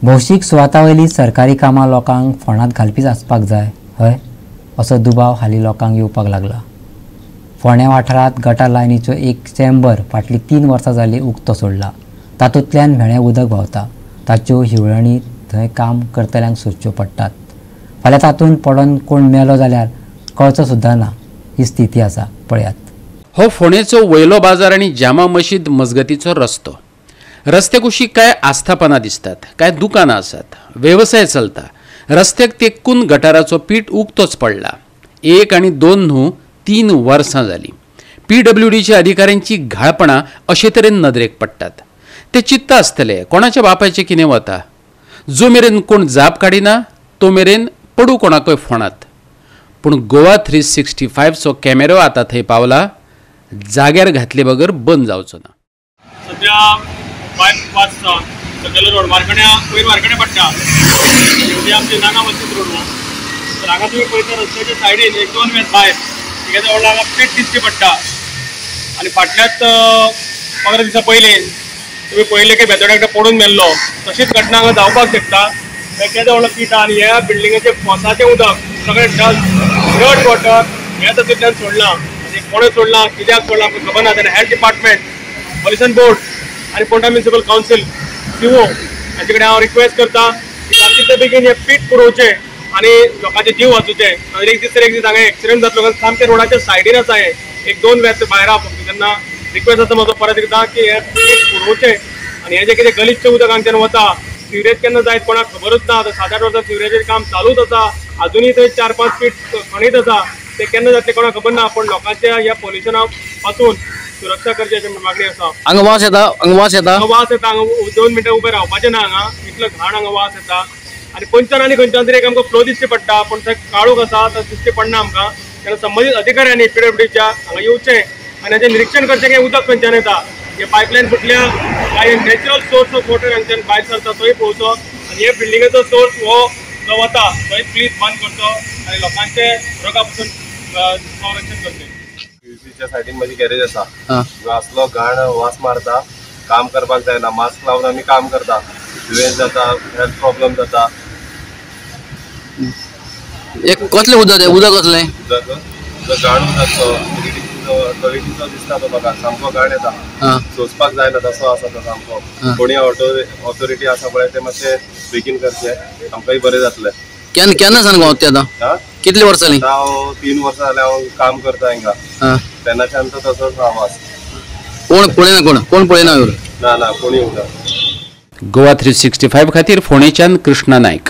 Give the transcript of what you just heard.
भौशीक सुवातावयली सरकारी कामां लोकांक फोंडांत घालपीच आसपाक जाय हय असो दुबाव हालीं लोकांक येवपाक लागला। फोंड्या वाठारांत गटार लायनीचो एक चेंबर फाटलीं 3 वर्सां जालीं उक्तो सोडला। तातूंतल्यान म्हेळें उदक व्हांवता। ताच्यो हिवळणी थंय काम करतल्यांक सोदच्यो पडटात। फाल्यां तातूंत पडून कोण मेलो जाल्यार कळचो सुद्दां ना ही स्थिती आसा। पळयात। हो फोंडेचो वयलो बाजार आनी जामा मशीद मजगतीचो रस्तो। रस्त्याक कुशीक काय आस्थापनां दिसतात, काय दुकानां आसात, वेवसाय चलता। रस्त्याक तेंकून गटाराचो पीठ उक्तोच पडला। 1 आनी 2 न्हू 3 वर्सां जालीं। PWDच्या अधिकाऱ्यांची घाळपणां अशे तरेन नदरेक पडटात। ते चित्त आसतले कोणाच्या बापायचें कितें वता। जो मेरेन कोण जाप काडिना तो मेरेन पडू कोणाकय फोंडात। पूण गोवा 365चो कॅमेरो आतां थंय पावला, जाग्यार घातले बगर बंद जावचो ना। सध्या पायप वाचता सकयल रोड मार्कण्या वयर मार्कण्या पडटा ते आमचे नागा मस्जिद रोड तर हांगा तुमी पळयता रस्त्याच्या सायडीन 1-2 वेस भायर तेच्या व्हडलो हांगा पीठ दिसची पडटा आनी फाटल्याच 15 दिसा पयलीं तुमी पळयलें की बेतोड्या एकटो पडून मेल्लो तशीच घटना हांगा जावपाक शकता। केदो व्हडलो पीठ आनी ह्या बिल्डिंगेचे पोसाचें उदक सगळें डर्ट वॉटर ह्या तातूंतल्यान सोडलां आनी कोणें सोडलां कित्याक सोडलां आमकां खबर ना। तेन्ना हेल्थ डिपार्टमेंट पॉल्युशन बोर्ड आणि फोंडा म्युनिसिपल काउन्सिल CO हाचे कडेन हांव रिक्वेस्ट करता की जातले बेगीन हे पीठ पुरवचे आनी लोकांचे जीव वाचोवचे। एक दीस हांगा एक्सिडेंट जातलो सामके रोडाच्या सायडीन आसा हे 1-2 वेस भायर आहा फक्त। तेन्ना रिक्वेस्ट आसा म्हजो परत एकदां की हे पीठ पुरवचे आनी हे जे कितें गलिच्छ उदक हांगच्यान वता सिवरेज केन्ना जायत कोणाक खबरूच ना। आतां 7-8 वर्सां सिवरेजेचें काम चालूच आसा, अजुनूय थंय 4-5 पीठ खणीत आसा। ते केन्ना जातले कोणाक खबर ना, पूण लोकांच्या ह्या पॉल्युशना पासून सुरक्षा करची अशी मागणी आसा। हांगा वास येता वास येता हांगा 2 मिनटां उबे रावपाचें ना हांगा इतलो घाण हांगा वास येता आनी खंयच्यान आनी खंयच्यान तरी आमकां फ्लो दिश्टी पडटा पूण थंय काळोख आसा तो दिश्टी पडना आमकां। तेन्ना संबंदीत अधिकाऱ्यांनी PWDच्या हांगा येवचें आनी हाचें निरीक्षण करचें की उदक खंयच्यान येता। हे पायपलायन फुटल्या काय नॅचरल सोर्स ऑफ वॉटर हांगच्यान भायर सरता तोय पळोवचो आनी हे बिल्डिंगेचो सोर्स हो जो वता तोय प्लीज बंद करचो आनी लोकांचे रोगा पासून संरक्षण करचें। च्या सायडीन माझी गॅरेज आसा जो असलो घाण वास मारता काम करपाक जायना। मास्क लावन आमी काम करता दुयेंस जाता हेल्थ प्रॉब्लेम जाता। एक कसलें उदक कसलें उदक घाण टॉयलेटीचो दिसता तो लोकांक सामको घाण येता सोंसपाक जायना तसो आसा तो सामको। कोणी ऑथॉरिटी आसा पळय ते मातशे बेगीन करचे आमकांय बरें जातलें। केन्ना सान गांवते आतां कितले वर्सां जालीं? हांव 3 वर्सां जाल्यां हांव काम करता हिंगा तेन्नाच्यान तो तसोच आवाज कोण पळयना कोण पळयना ना कोणी उरना। गोवा 365 खातीर फोंडेच्यान कृष्णा नायक।